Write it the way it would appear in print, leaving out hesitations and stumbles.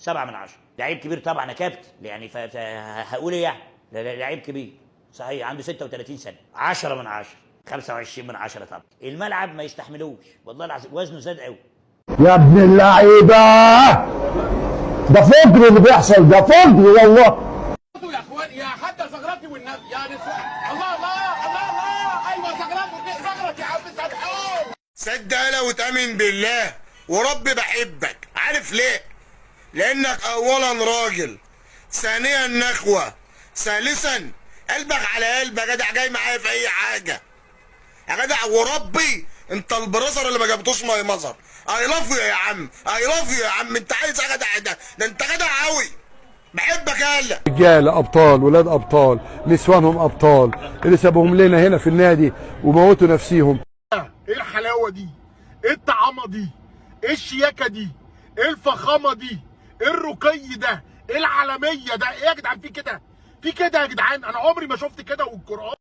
7 من 10. لعيب كبير طبعا يا كابتن، يعني هقول ايه يعني؟ لعيب كبير صحيح، عنده 36 سنه. 10 من 10. 25 من 10 طبعا. الملعب ما يستحملوش والله العظيم، وزنه زاد قوي. يا ابن اللعيبه، ده فجر اللي بيحصل، ده فجر والله. يا اخوان يا حتى زغرتي والنبي يا نسوان، الله الله الله الله، ايوه زغرت يا عم سامحوني. صدق انا وتامن بالله وربي بحبك. عارف ليه؟ لانك اولا راجل، ثانيا نخوه، ثالثا قلبك على قلبك يا جدع، جاي معايا في اي حاجه يا جدع. وربي انت البرازر اللي ما جابتوش ماي مزر. اي لاف يو يا عم، اي لاف يو يا عم. انت عايز يا جدع؟ ده انت جدع قوي، بحبك يالا. رجاله ابطال، ولاد ابطال، نسوانهم ابطال، اللي سابوهم لنا هنا في النادي وموتوا نفسيهم. ايه الحلاوه دي؟ ايه الطعامه دي؟ ايه الشياكه دي؟ ايه الفخامه دي؟ ايه الرقي ده؟ ايه العالميه ده؟ ايه يا جدعان في كده؟ في كده يا جدعان؟ انا عمري ما شفت كده والقران